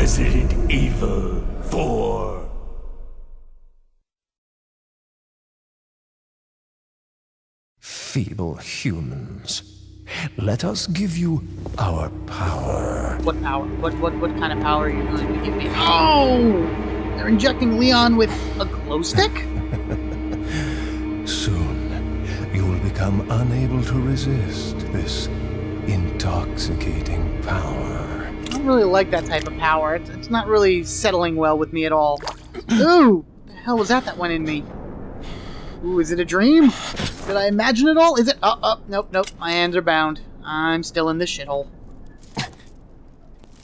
Resident Evil 4. Feeble humans, let us give you our power. What power? What kind of power are you going to give me? Oh! They're injecting Leon with a glow stick? Soon, you will become unable to resist this intoxicating power. I don't really like that type of power. It's not really settling well with me at all. Ooh! The hell was that went in me? Ooh, is it a dream? Did I imagine it all? Is it? Nope. My hands are bound. I'm still in this shithole.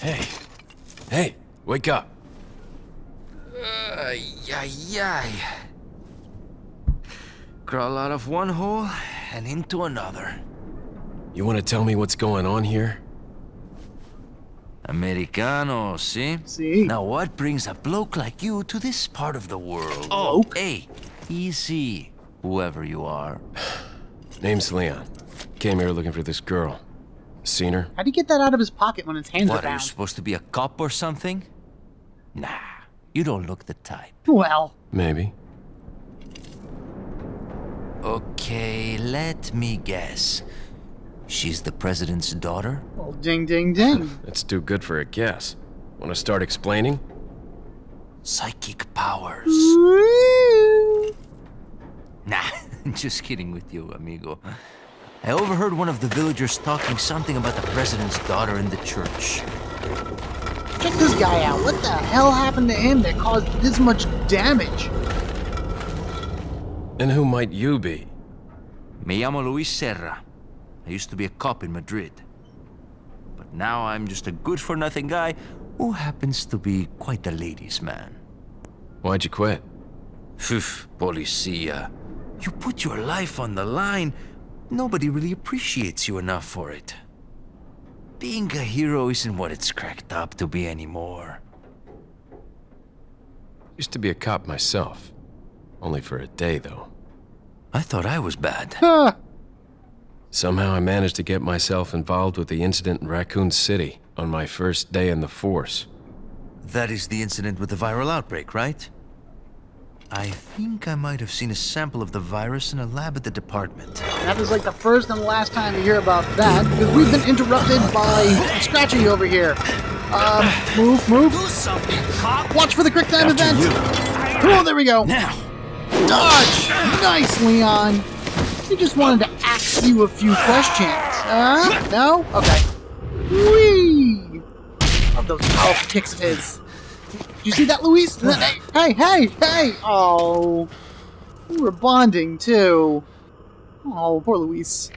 Hey, wake up. Crawl out of one hole and into another. You want to tell me what's going on here? Americano, see? See? Now what brings a bloke like you to this part of the world? Oh. Hey, easy, whoever you are. Name's Leon. Came here looking for this girl. Seen her? How'd he get that out of his pocket when his hands What, are are you bound? supposed to be a cop or something? Nah, you don't look the type. Well, Maybe. Okay, let me guess. She's the president's daughter? well, ding, ding, ding. That's too good for a guess. Want to start explaining? Psychic powers. Woo! Nah, just kidding with you, amigo. I overheard one of the villagers talking something about the president's daughter in the church. Check this guy out. What the hell happened to him that caused this much damage? And who might you be? Me llamo Luis Serra. I used to be a cop in Madrid. But now I'm just a good-for-nothing guy who happens to be quite a ladies' man. Why'd you quit? Phew, policia. You put your life on the line, nobody really appreciates you enough for it. Being a hero isn't what it's cracked up to be anymore. Used to be a cop myself. Only for a day, though. I thought I was bad. Huh. Somehow I managed to get myself involved with the incident in Raccoon City on my first day in the force. That is the incident with the viral outbreak, right? I think I might have seen a sample of the virus in a lab at the department. That is like the first and last time you hear about that, because we've been interrupted by Scratchy over here. Move. Do something, cop! Watch for the quick time After event. you. Oh, there we go. Now! Dodge! Nice, Leon. He just wanted to ask you a few questions. No? Okay. Whee! Love those powerful kicks of his. Did you see that, Luis? Hey! Oh. We were bonding, too. Oh, poor Luis.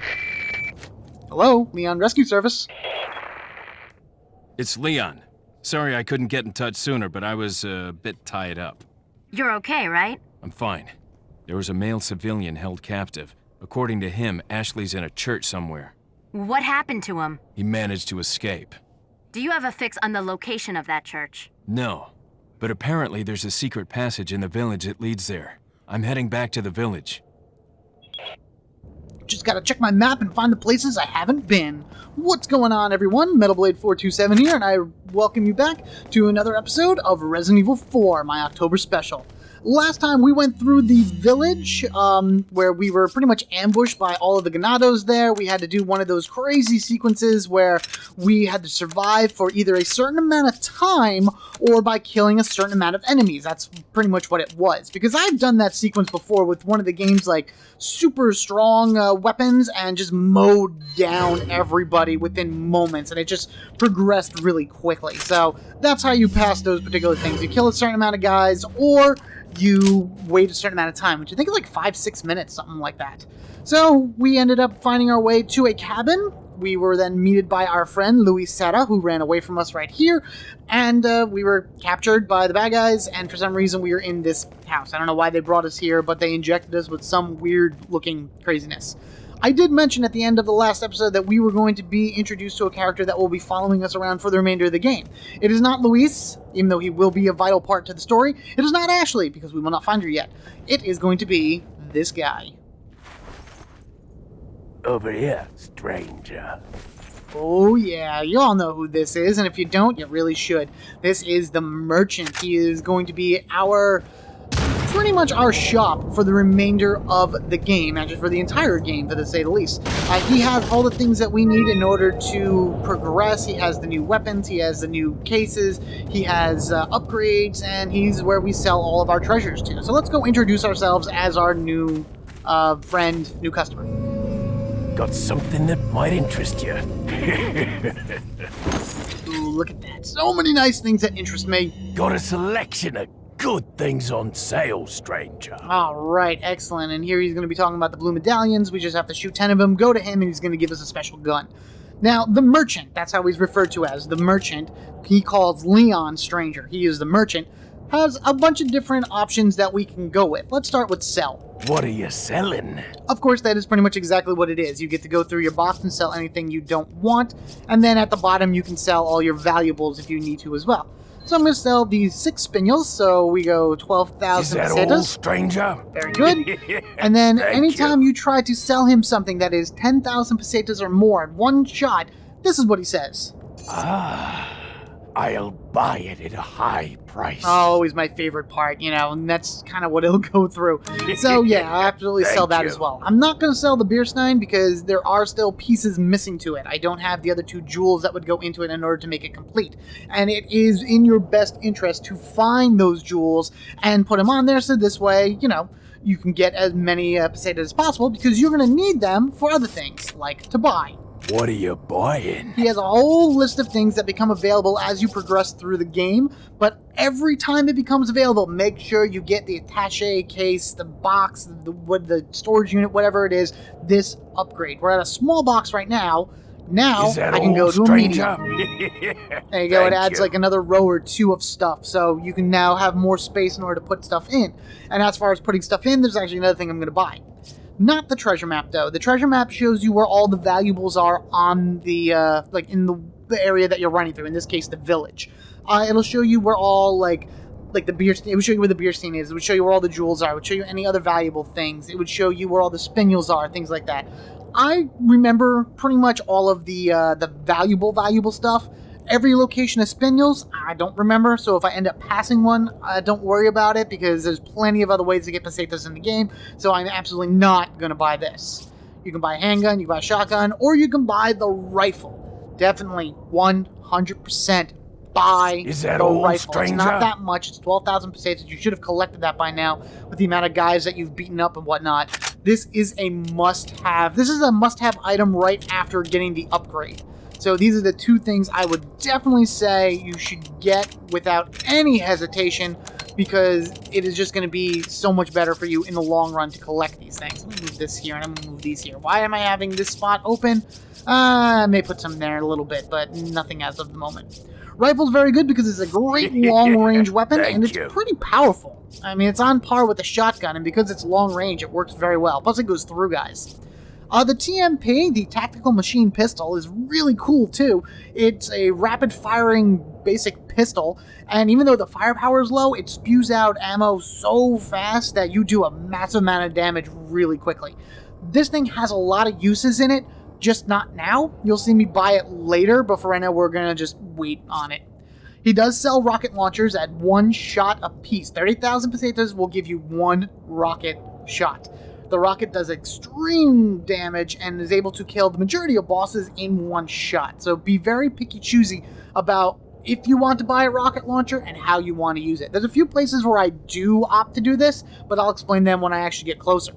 Hello, Leon Rescue Service. It's Leon. Sorry I couldn't get in touch sooner, but I was a bit tied up. You're okay, right? I'm fine. There was a male civilian held captive. According to him, Ashley's in a church somewhere. What happened to him? He managed to escape. Do you have a fix on the location of that church? No, but apparently there's a secret passage in the village that leads there. I'm heading back to the village. Just gotta check my map and find the places I haven't been. What's going on, everyone? Metalblade427 here, and I welcome you back to another episode of Resident Evil 4, my October special. Last time we went through the village, where we were pretty much ambushed by all of the Ganados there. We had to do one of those crazy sequences where we had to survive for either a certain amount of time or by killing a certain amount of enemies. That's pretty much what it was. Because I've done that sequence before with one of the game's like super strong weapons and just mowed down everybody within moments, and it just progressed really quickly. So that's how you pass those particular things. You kill a certain amount of guys, or you wait a certain amount of time, which I think is like 5-6 minutes, something like that. So we ended up finding our way to a cabin. We were then meted by our friend Luis Serra, who ran away from us right here, and we were captured by the bad guys, and for some reason we were in this house. I don't know why they brought us here, but they injected us with some weird looking craziness. I did mention at the end of the last episode that we were going to be introduced to a character that will be following us around for the remainder of the game. It is not Luis, even though he will be a vital part to the story. It is not Ashley, because we will not find her yet. It is going to be this guy. Over here, stranger. Oh yeah, you all know who this is, and if you don't, you really should. This is the Merchant. He is going to be pretty much our shop for the remainder of the game, actually for the entire game, to say the least. He has all the things that we need in order to progress. He has the new weapons, he has the new cases, he has upgrades, and he's where we sell all of our treasures to. So let's go introduce ourselves as our new friend, new customer. Got something that might interest you. Ooh, look at that. So many nice things that interest me. Got a selection of good things on sale, stranger. All right, excellent. And here he's going to be talking about the blue medallions. We just have to shoot 10 of them, go to him, and he's going to give us a special gun. Now, the Merchant, that's how he's referred to as. The Merchant, he calls Leon Stranger. He is the Merchant. Has a bunch of different options that we can go with. Let's start with sell. What are you selling? Of course, that is pretty much exactly what it is. You get to go through your box and sell anything you don't want, and then at the bottom you can sell all your valuables if you need to as well. So I'm going to sell these 6 spinels, so we go 12,000 Is that pesetas. all, stranger? Very good. And then anytime you try to sell him something that is 10,000 pesetas or more in one shot, this is what he says. I'll buy it at a high price. Always my favorite part, and that's kind of what it'll go through. So yeah, I'll absolutely sell that as well. I'm not going to sell the Bierstein because there are still pieces missing to it. I don't have the other 2 jewels that would go into it in order to make it complete. And it is in your best interest to find those jewels and put them on there so this way, you can get as many pesetas as possible because you're going to need them for other things, like to buy. What are you buying? He has a whole list of things that become available as you progress through the game, but every time it becomes available, make sure you get the attaché case, the box, the storage unit, whatever it is, this upgrade. We're at a small box right now. Now I can go to a medium. There you go. It adds like another row or 2 of stuff, so you can now have more space in order to put stuff in. And as far as putting stuff in, there's actually another thing I'm going to buy. Not the treasure map, though. The treasure map shows you where all the valuables are on the, in the area that you're running through. In this case, the village. It'll show you where all, like the Bierstein, it would show you where the Bierstein is. It would show you where all the jewels are. It would show you any other valuable things. It would show you where all the spinels are, things like that. I remember pretty much all of the valuable stuff. Every location of spinels, I don't remember, so if I end up passing one, don't worry about it, because there's plenty of other ways to get pesetas in the game, so I'm absolutely not going to buy this. You can buy a handgun, you can buy a shotgun, or you can buy the rifle. Definitely 100% buy Is that the all, rifle. stranger? It's not that much, it's 12,000 pesetas. You should have collected that by now with the amount of guys that you've beaten up and whatnot. This is a must-have. This is a must-have item right after getting the upgrade. So these are the 2 things I would definitely say you should get without any hesitation, because it is just going to be so much better for you in the long run to collect these things. Let me move this here, and I'm going to move these here. Why am I having this spot open? I may put some there in a little bit, but nothing as of the moment. Rifle's very good because it's a great long-range weapon, and it's pretty powerful. I mean, it's on par with the shotgun, and because it's long range, it works very well. Plus, it goes through guys. The TMP, the Tactical Machine Pistol, is really cool too. It's a rapid-firing basic pistol, and even though the firepower is low, it spews out ammo so fast that you do a massive amount of damage really quickly. This thing has a lot of uses in it, just not now. You'll see me buy it later, but for right now, we're going to just wait on it. He does sell rocket launchers at 1 shot a piece. 30,000 pesetas will give you 1 rocket shot. The rocket does extreme damage and is able to kill the majority of bosses in 1 shot. So be very picky-choosy about if you want to buy a rocket launcher and how you want to use it. There's a few places where I do opt to do this, but I'll explain them when I actually get closer.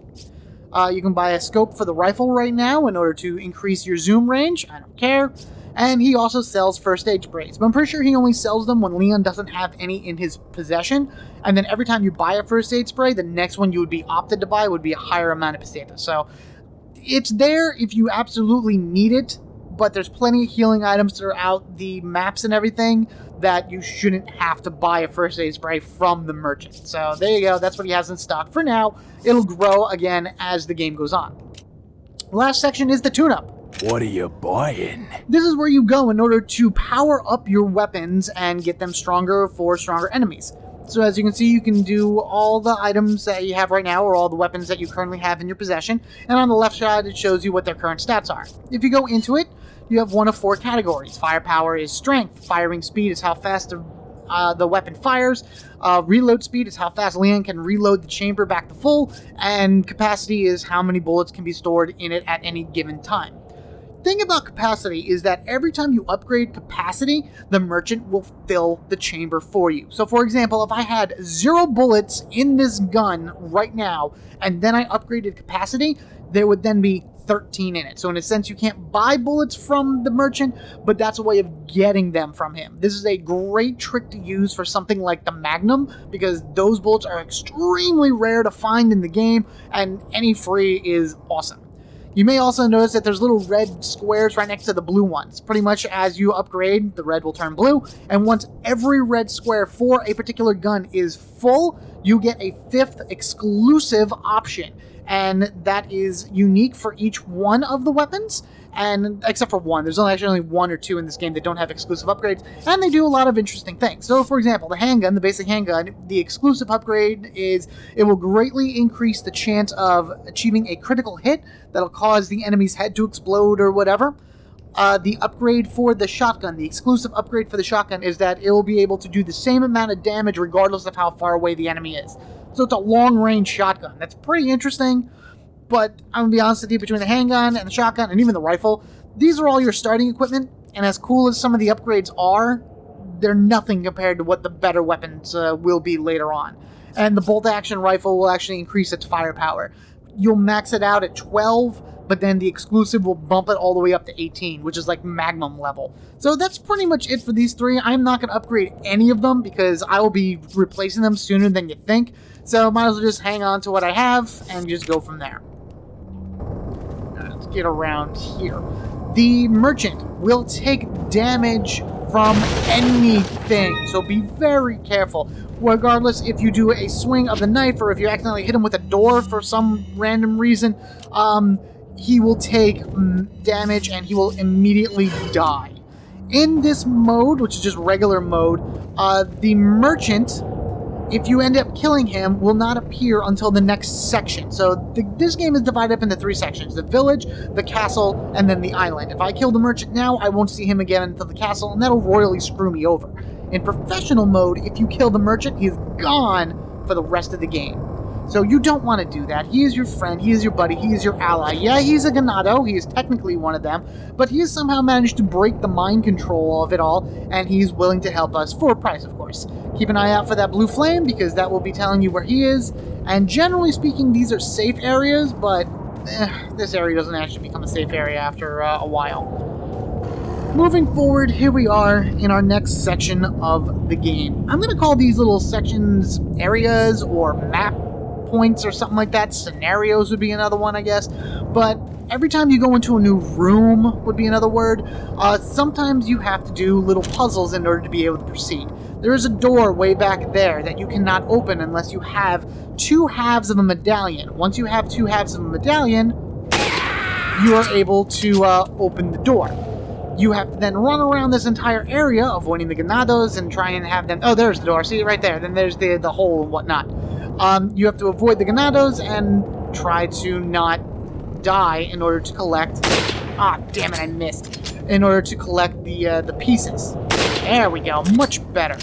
You can buy a scope for the rifle right now in order to increase your zoom range. I don't care. And he also sells first aid sprays. But I'm pretty sure he only sells them when Leon doesn't have any in his possession. And then every time you buy a first aid spray, the next one you would be opted to buy would be a higher amount of pesetas. So it's there if you absolutely need it, but there's plenty of healing items throughout the maps and everything that you shouldn't have to buy a first aid spray from the merchant. So there you go. That's what he has in stock for now. It'll grow again as the game goes on. Last section is the tune-up. What are you buying? This is where you go in order to power up your weapons and get them stronger for stronger enemies. So as you can see, you can do all the items that you have right now, or all the weapons that you currently have in your possession, and on the left side it shows you what their current stats are. If you go into it, you have one of 4 categories. Firepower is strength. Firing speed is how fast the weapon fires. Reload speed is how fast Leon can reload the chamber back to full. And capacity is how many bullets can be stored in it at any given time. Thing about capacity is that every time you upgrade capacity, the merchant will fill the chamber for you. So for example, if I had 0 bullets in this gun right now, and then I upgraded capacity, there would then be 13 in it. So in a sense, you can't buy bullets from the merchant, but that's a way of getting them from him. This is a great trick to use for something like the Magnum, because those bullets are extremely rare to find in the game, and any free is awesome. You may also notice that there's little red squares right next to the blue ones. Pretty much as you upgrade, the red will turn blue, and once every red square for a particular gun is full, you get a 5th exclusive option, and that is unique for each one of the weapons, and except for one. There's actually only 1 or 2 in this game that don't have exclusive upgrades, and they do a lot of interesting things. So for example, the handgun, the basic handgun, the exclusive upgrade is it will greatly increase the chance of achieving a critical hit that'll cause the enemy's head to explode or whatever. The upgrade for the shotgun, the exclusive upgrade for the shotgun, is that it will be able to do the same amount of damage regardless of how far away the enemy is. So it's a long-range shotgun. That's pretty interesting, but I'm going to be honest with you, between the handgun and the shotgun and even the rifle, these are all your starting equipment, and as cool as some of the upgrades are, they're nothing compared to what the better weapons will be later on. And the bolt-action rifle will actually increase its firepower. You'll max it out at 12, but then the exclusive will bump it all the way up to 18, which is like Magnum level. So that's pretty much it for these 3. I'm not going to upgrade any of them because I will be replacing them sooner than you think. So might as well just hang on to what I have and just go from there. Let's get around here. The merchant will take damage from anything, so be very careful. Regardless if you do a swing of the knife or if you accidentally hit him with a door for some random reason, he will take damage and he will immediately die. In this mode, which is just regular mode, the merchant, if you end up killing him, will not appear until the next section. So this game is divided up into 3 sections: the village, the castle, and then the island. If I kill the merchant now, I won't see him again until the castle, and that'll royally screw me over. In professional mode, if you kill the merchant, he is gone for the rest of the game. So you don't want to do that. He is your friend, he is your buddy, he is your ally. Yeah, he's a Ganado, he is technically one of them, but he has somehow managed to break the mind control of it all, and he's willing to help us for a price, of course. Keep an eye out for that blue flame, because that will be telling you where he is, and generally speaking, these are safe areas, but this area doesn't actually become a safe area after a while. Moving forward, here we are in our next section of the game. I'm going to call these little sections areas or map points or something like that. Scenarios would be another one, I guess. But every time you go into a new room would be another word. Sometimes you have to do little puzzles in order to be able to proceed. There is a door way back there that you cannot open unless you have 2 halves of a medallion. Once you have 2 halves of a medallion, you are able to open the door. You have to then run around this entire area, avoiding the Ganados and try and have them... Oh, there's the door. See it right there. Then there's the hole and whatnot. You have to avoid the Ganados and try to not die in order to collect... Ah, damn it, I missed. In order to collect the pieces. There we go. Much better.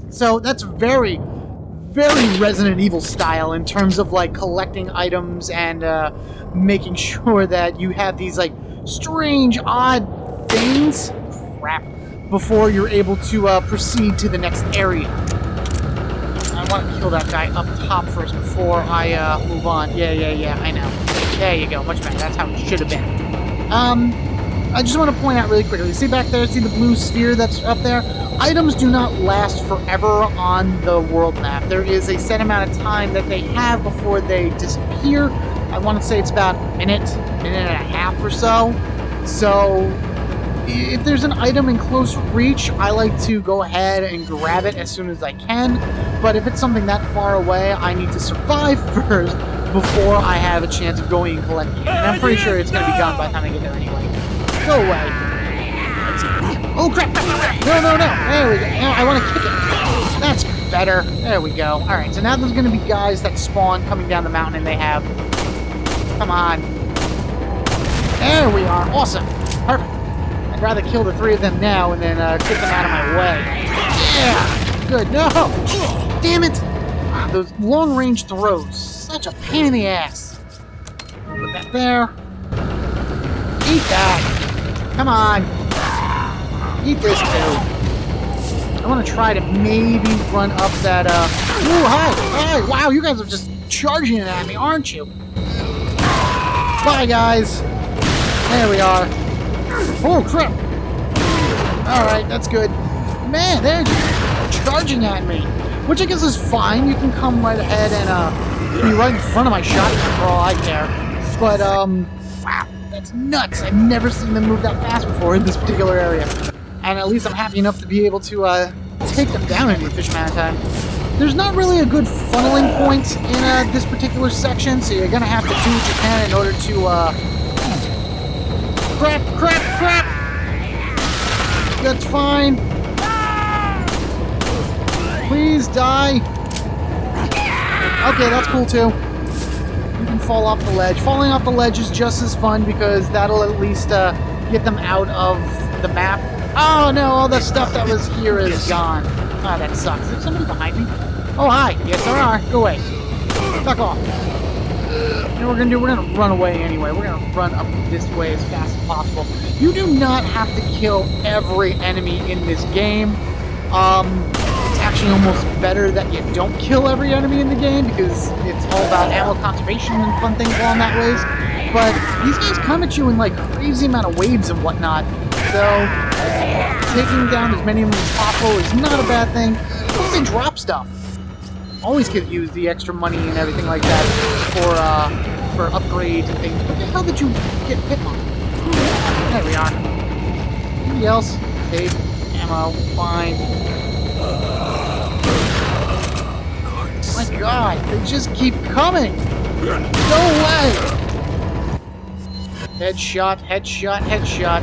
So that's very, very Resident Evil style in terms of, like, collecting items and making sure that you have these, like, strange, odd things, crap, before you're able to proceed to the next area. I want to kill that guy up top first before I move on. Yeah, I know. There you go, much better. That's how it should have been. I just want to point out really quickly. See back there? See the blue sphere that's up there? Items do not last forever on the world map. There is a set amount of time that they have before they disappear. I want to say it's about a minute and a half or so. So if there's an item in close reach, I like to go ahead and grab it as soon as I can. But if it's something that far away, I need to survive first before I have a chance of going and collecting it. And I'm pretty sure it's going to be gone by the time I get there anyway. Go away. Oh, crap. No. There we go. No, I want to kick it. That's better. There we go. All right, so now there's going to be guys that spawn coming down the mountain, and they have... Come on. There we are. Awesome. Perfect. I'd rather kill the 3 of them now and then get them out of my way. Yeah! Good. No! Damn it! Ah, those long-range throws. Such a pain in the ass. Put that there. Eat that. Come on. Eat this too. I want to try to maybe run up that, Ooh, hi! Hi! Wow, you guys are just charging it at me, aren't you? Bye, guys. There we are. Oh, crap! Alright, that's good. Man, they're just charging at me. Which I guess is fine. You can come right ahead and, be right in front of my shotgun for all I care. But, wow, that's nuts. I've never seen them move that fast before in this particular area. And at least I'm happy enough to be able to, take them down in a efficient amount of time. There's not really a good funneling point in, this particular section, so you're gonna have to do what you can in order to, Crap, crap, crap! That's fine. Please die. Okay, that's cool too. You can fall off the ledge. Falling off the ledge is just as fun because that'll at least get them out of the map. Oh no, all the stuff that was here is gone. Ah, that sucks. Is there somebody behind me? Oh, hi. Yes, there are. Go away. Fuck off. You know what we're gonna do? We're gonna run away anyway. We're gonna run up this way as fast as possible. You do not have to kill every enemy in this game. It's actually almost better that you don't kill every enemy in the game because it's all about ammo conservation and fun things along that ways. But these guys come at you in like crazy amount of waves and whatnot. So taking down as many of them as possible is not a bad thing. Plus they drop stuff. Always could use the extra money and everything like that for upgrades and things. What the hell did you get hit on? There we are. Anybody else? Save. Ammo. Fine. My god, they just keep coming! No way! Headshot, headshot, headshot.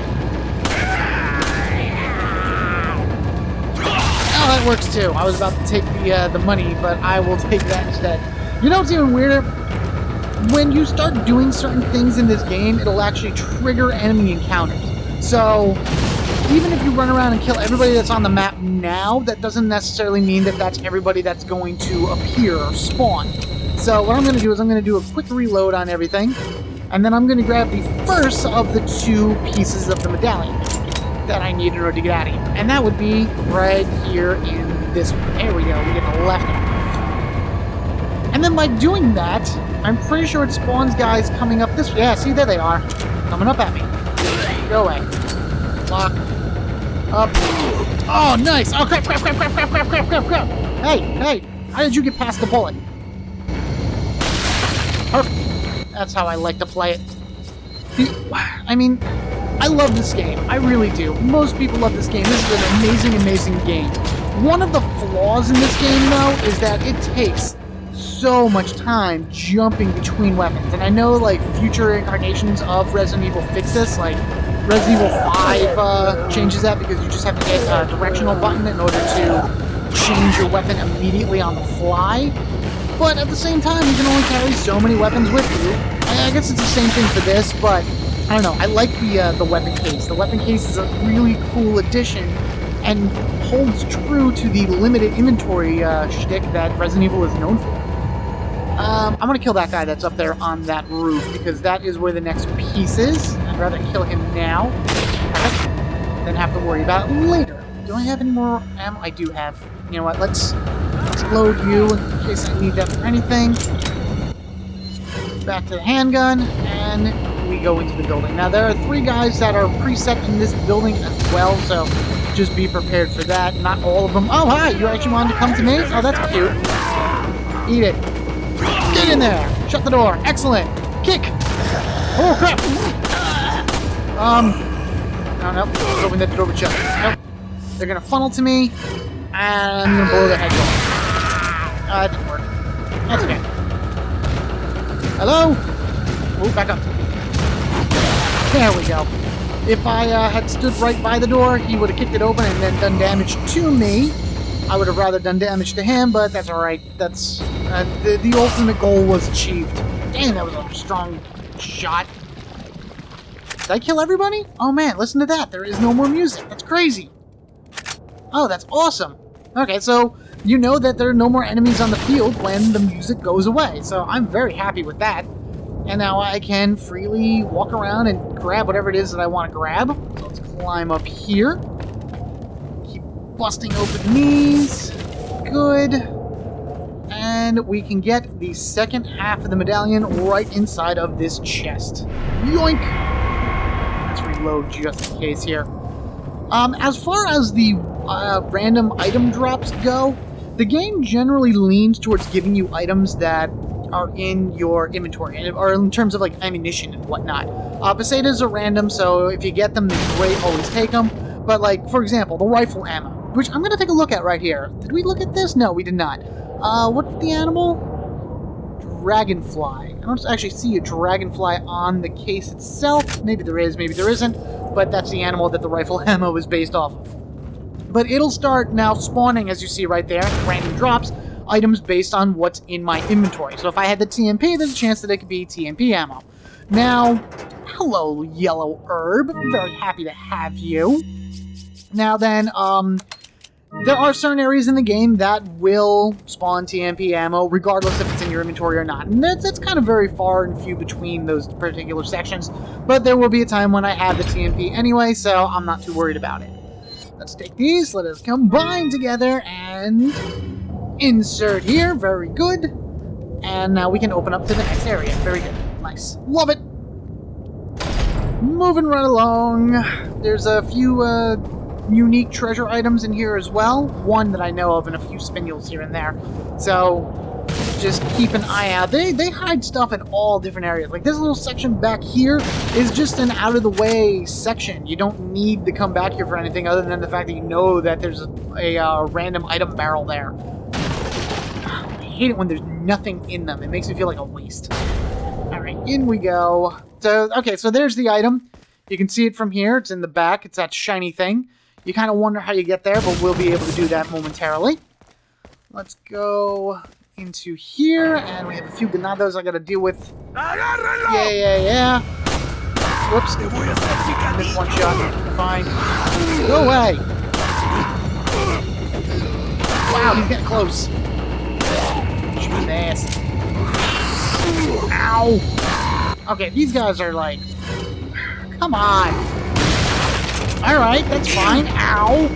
Oh, that works too. I was about to take the money, but I will take that instead. You know what's even weirder? When you start doing certain things in this game, it'll actually trigger enemy encounters. So, even if you run around and kill everybody that's on the map now, that doesn't necessarily mean that that's everybody that's going to appear or spawn. So what I'm going to do is I'm going to do a quick reload on everything, and then I'm going to grab the first of the 2 pieces of the medallion that I need in order to get out of here. And that would be right here in this one. There we go. We get the left one. And then by doing that, I'm pretty sure it spawns guys coming up this way. Yeah, see, there they are. Coming up at me. Go away. Lock. Up. Oh, nice! Oh, crap, crap, crap, crap, crap, crap, crap, crap, crap! Hey, hey! How did you get past the bullet? Perfect. That's how I like to play it. I mean, I love this game. I really do. Most people love this game. This is an amazing, amazing game. One of the flaws in this game, though, is that it takes so much time jumping between weapons. And I know, like, future incarnations of Resident Evil fix this, like Resident Evil 5 changes that because you just have to hit a directional button in order to change your weapon immediately on the fly. But at the same time, you can only carry so many weapons with you. I guess it's the same thing for this, but I don't know. I like the weapon case. The weapon case is a really cool addition and holds true to the limited inventory shtick that Resident Evil is known for. I'm gonna kill that guy that's up there on that roof because that is where the next piece is. I'd rather kill him now than have to worry about it later. Do I have any more ammo? I do have. You know what? Let's load you in case I need that for anything. Back to the handgun, and we go into the building. Now there are 3 guys that are preset in this building as well, so just be prepared for that. Not all of them. Oh hi! You actually wanted to come to me? Oh, that's cute. Eat it. Get in there! Shut the door! Excellent! Kick! Oh crap! No, nope. Let's open that door with shut. Nope. They're gonna funnel to me, and I'm gonna blow their heads off. That didn't work. That's okay. Hello? Oh, back up. There we go. If I had stood right by the door, he would have kicked it open and then done damage to me. I would have rather done damage to him, but that's alright. That's the ultimate goal was achieved. Dang, that was a strong shot. Did I kill everybody? Oh man, listen to that. There is no more music. That's crazy. Oh, that's awesome. Okay, so you know that there are no more enemies on the field when the music goes away. So I'm very happy with that. And now I can freely walk around and grab whatever it is that I want to grab. So let's climb up here. Keep busting open these. Good. And we can get the second half of the medallion right inside of this chest. Yoink! Let's reload just in case here. As far as the random item drops go, the game generally leans towards giving you items that are in your inventory, or in terms of like ammunition and whatnot. Pesetas are random, so if you get them, then great, always take them. But like, for example, the rifle ammo, which I'm going to take a look at right here. Did we look at this? No, we did not. What's the animal? Dragonfly. I don't actually see a dragonfly on the case itself. Maybe there is, maybe there isn't. But that's the animal that the rifle ammo is based off of. But it'll start now spawning, as you see right there, random drops, items based on what's in my inventory. So if I had the TMP, there's a chance that it could be TMP ammo. Now, hello, yellow herb. Very happy to have you. Now then, there are certain areas in the game that will spawn TMP ammo, regardless if it's in your inventory or not. And that's kind of very far and few between those particular sections. But there will be a time when I have the TMP anyway, so I'm not too worried about it. Let's take these, let us combine together, and insert here. Very good. And now we can open up to the next area. Very good. Nice. Love it. Moving right along. There's a few unique treasure items in here as well. One that I know of and a few spinels here and there. So just keep an eye out. They hide stuff in all different areas. Like this little section back here is just an out-of-the-way section. You don't need to come back here for anything other than the fact that you know that there's a random item barrel there. I hate it when there's nothing in them. It makes me feel like a waste. Alright, in we go. So, okay, so there's the item. You can see it from here. It's in the back. It's that shiny thing. You kind of wonder how you get there, but we'll be able to do that momentarily. Let's go into here, and we have a few ganados I gotta deal with. Yeah. Whoops. Missed one shot. Fine. Go away. Wow, he's getting close. Shoot his ass. Ow. Okay, these guys are like... Come on. Alright, that's fine. Ow.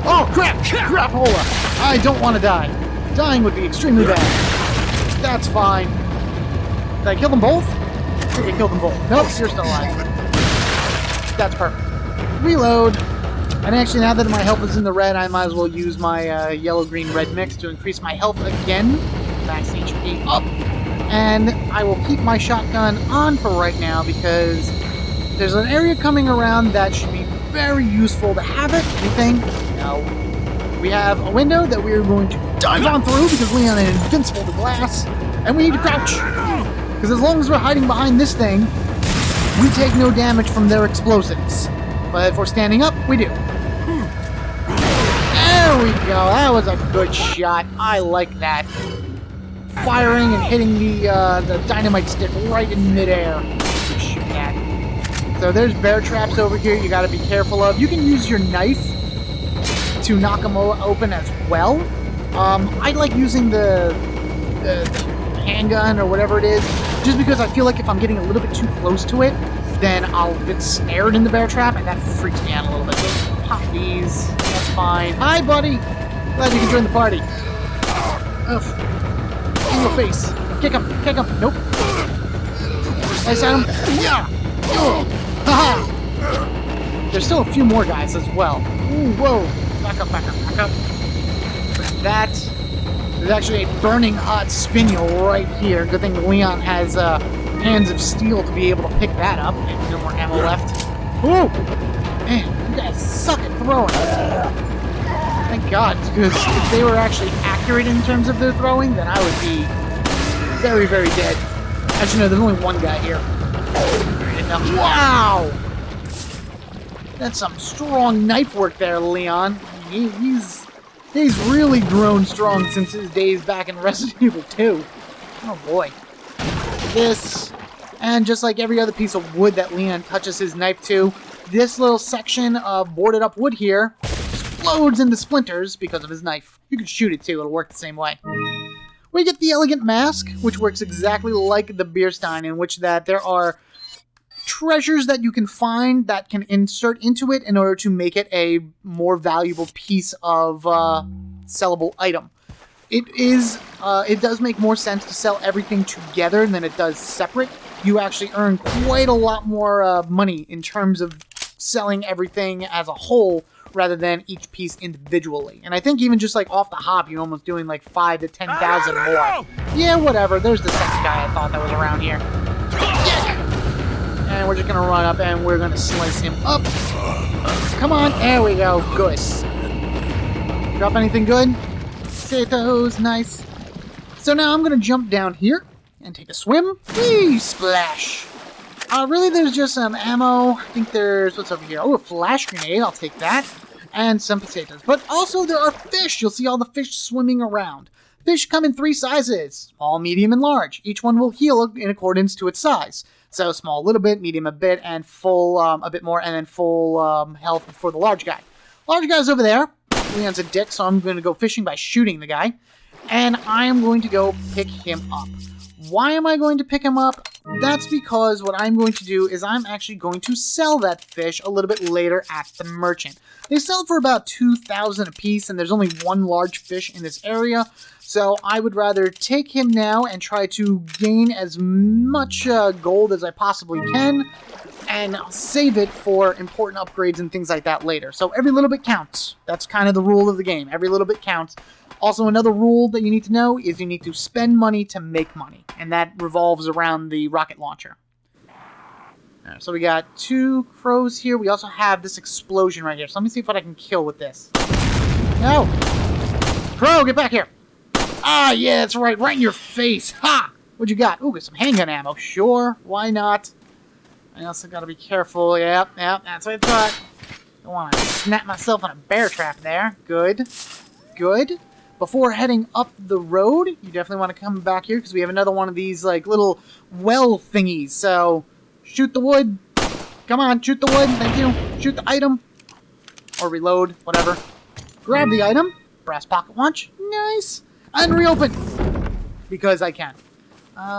Oh, crap! Crapola! I don't want to die. Dying would be extremely bad. That's fine. Did I kill them both? I think I killed them both. Nope, you're still alive. That's perfect. Reload. And actually, now that my health is in the red, I might as well use my yellow-green-red mix to increase my health again. Max HP up. And I will keep my shotgun on for right now because there's an area coming around that should be very useful to have it. Anything? No. We have a window that we're going to dive on through because Leon is invincible to glass. And we need to crouch. Because as long as we're hiding behind this thing, we take no damage from their explosives. But if we're standing up, we do. There we go. That was a good shot. I like that. Firing and hitting the dynamite stick right in midair. Shoot that. So there's bear traps over here you gotta be careful of. You can use your knife to knock them open as well. I like using the handgun or whatever it is, just because I feel like if I'm getting a little bit too close to it, then I'll get snared in the bear trap, and that freaks me out a little bit. So pop these. That's fine. Hi, buddy. Glad you can join the party. Ugh. In your face. Kick him. Kick him. Nope. Nice at him. Yeah. Haha. There's still a few more guys as well. Ooh, whoa. Back up, back up, back up. That. There's actually a burning hot spinel right here. Good thing Leon has hands of steel to be able to pick that up. And no more ammo left. Ooh. Man, you guys suck at throwing. Thank God, because if they were actually accurate in terms of their throwing, then I would be very, very dead. Actually, no, there's only one guy here. Wow! That's some strong knife work there, Leon. He's really grown strong since his days back in Resident Evil 2. Oh boy. This. And just like every other piece of wood that Leon touches his knife to, this little section of boarded up wood here explodes into splinters because of his knife. You can shoot it too, it'll work the same way. We get the elegant mask, which works exactly like the beer stein, in which that there are treasures that you can find that can insert into it in order to make it a more valuable piece of sellable item. It does make more sense to sell everything together than it does separate. You actually earn quite a lot more money in terms of selling everything as a whole rather than each piece individually. And I think even just like off the hop, you're almost doing like 5 to 10,000 more. Yeah, whatever. There's the second guy I thought that was around here. And we're just gonna run up and we're gonna slice him up. Come on, there we go. Good. Drop anything good? Potatoes, nice. So now I'm gonna jump down here and take a swim. Whee! Splash. Really, there's just some ammo. I think there's, what's over here? Oh, a flash grenade. I'll take that. And some potatoes. But also there are fish. You'll see all the fish swimming around. Fish come in 3 sizes: small, medium, and large. Each one will heal in accordance to its size. So small a little bit, medium a bit, and full a bit more, and then full health for the large guy. Large guy's over there. Leon's a dick, so I'm going to go fishing by shooting the guy. And I am going to go pick him up. Why am I going to pick him up? That's because what I'm going to do is I'm actually going to sell that fish a little bit later at the merchant. They sell for about 2,000 a piece, and there's only one large fish in this area. So I would rather take him now and try to gain as much gold as I possibly can, and save it for important upgrades and things like that later. So every little bit counts. That's kind of the rule of the game. Every little bit counts. Also, another rule that you need to know is you need to spend money to make money, and that revolves around the rocket launcher. Right, so we got 2 crows here. We also have this explosion right here. So let me see what I can kill with this. No! Crow, get back here! Ah, yeah, that's right. Right in your face. Ha! What you got? Ooh, got some handgun ammo. Sure, why not? I also got to be careful. Yep, that's what I thought. Don't want to snap myself in a bear trap there. Good. Good. Before heading up the road, you definitely want to come back here because we have another one of these like little well thingies. So, shoot the wood. Come on, shoot the wood. Thank you. Shoot the item. Or reload, whatever. Grab the item. Brass pocket watch. Nice. And reopen. Because I can.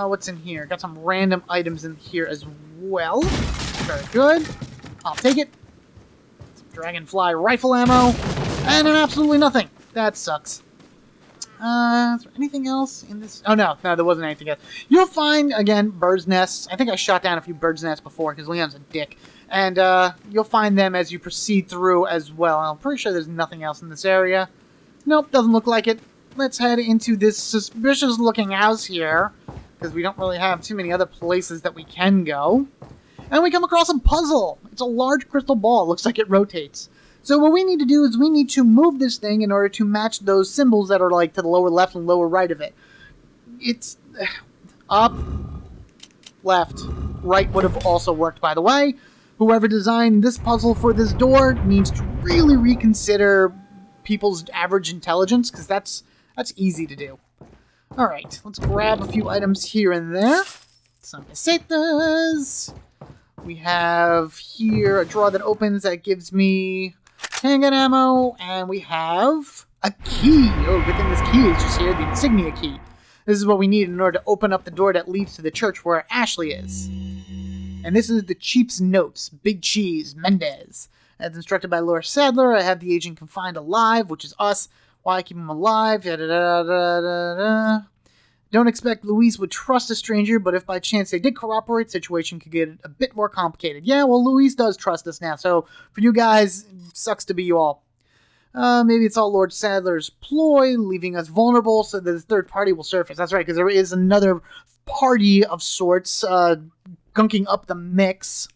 What's in here? Got some random items in here as well. Very good. I'll take it. Some dragonfly rifle ammo. And absolutely nothing. That sucks. Is there anything else in this? Oh, no, there wasn't anything else. You'll find, again, bird's nests. I think I shot down a few bird's nests before because Leon's a dick. And you'll find them as you proceed through as well. I'm pretty sure there's nothing else in this area. Nope, doesn't look like it. Let's head into this suspicious-looking house here because we don't really have too many other places that we can go. And we come across a puzzle. It's a large crystal ball. It looks like it rotates. So what we need to do is we need to move this thing in order to match those symbols that are like to the lower left and lower right of it. It's up, left, right would have also worked, by the way. Whoever designed this puzzle for this door needs to really reconsider people's average intelligence, because that's easy to do. Alright, let's grab a few items here and there. Some pesetas. We have here a drawer that opens that gives me handgun ammo, and we have a key. Oh, good thing this key is just here, the insignia key. This is what we need in order to open up the door that leads to the church where Ashley is. And this is the Chief's notes, Big Cheese, Mendez. As instructed by Laura Sadler, I have the agent confined alive, which is us. Why keep him alive? Don't expect Louise would trust a stranger, but if by chance they did cooperate, the situation could get a bit more complicated. Yeah, well, Louise does trust us now, so for you guys, sucks to be you all. Maybe it's all Lord Sadler's ploy, leaving us vulnerable so that the third party will surface. That's right, because there is another party of sorts gunking up the mix.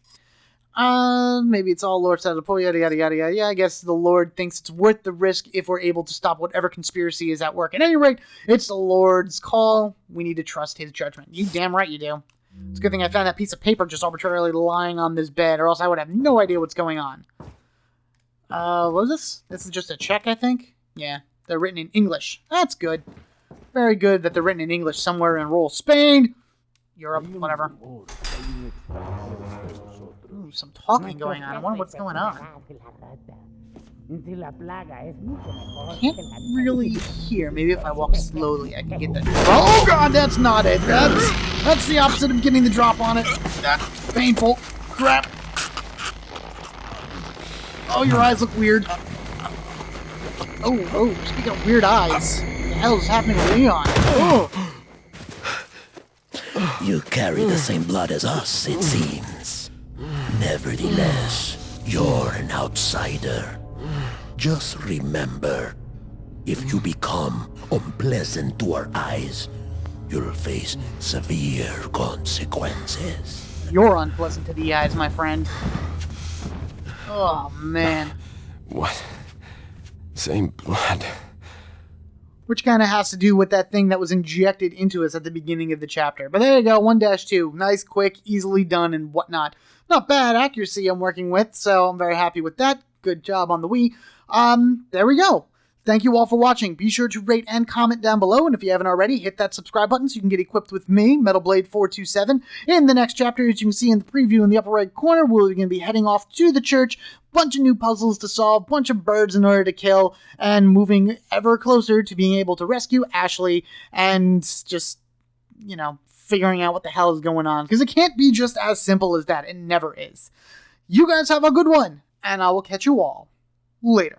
Maybe it's all Lord Sadler's ploy, yada, yada, yada, yada. Yeah, I guess the Lord thinks it's worth the risk if we're able to stop whatever conspiracy is at work. At any rate, it's the Lord's call. We need to trust his judgment. You damn right you do. It's a good thing I found that piece of paper just arbitrarily lying on this bed, or else I would have no idea what's going on. What was this? This is just a check, I think? Yeah, they're written in English. That's good. Very good that they're written in English somewhere in rural Spain, Europe, whatever. Ooh, some talking going on. I wonder what's going on. Can't really hear. Maybe if I walk slowly, I can get that. Oh god, that's not it. That's the opposite of getting the drop on it. That's painful. Crap. Oh, your eyes look weird. Oh, speaking of weird eyes, what the hell is happening to Leon? Oh. You carry the same blood as us, it seems. Nevertheless, you're an outsider. Just remember, if you become unpleasant to our eyes, you'll face severe consequences. You're unpleasant to the eyes, my friend. Oh, man. What? Same blood. Which kind of has to do with that thing that was injected into us at the beginning of the chapter. But there you go, 1-2. Nice, quick, easily done, and whatnot. Not bad accuracy I'm working with, so I'm very happy with that. Good job on the Wii. There we go. Thank you all for watching. Be sure to rate and comment down below, and if you haven't already, hit that subscribe button so you can get equipped with me, Metal Blade 427. In the next chapter, as you can see in the preview in the upper right corner, we're going to be heading off to the church, bunch of new puzzles to solve, bunch of birds in order to kill, and moving ever closer to being able to rescue Ashley and just, figuring out what the hell is going on. Because it can't be just as simple as that. It never is. You guys have a good one, and I will catch you all later.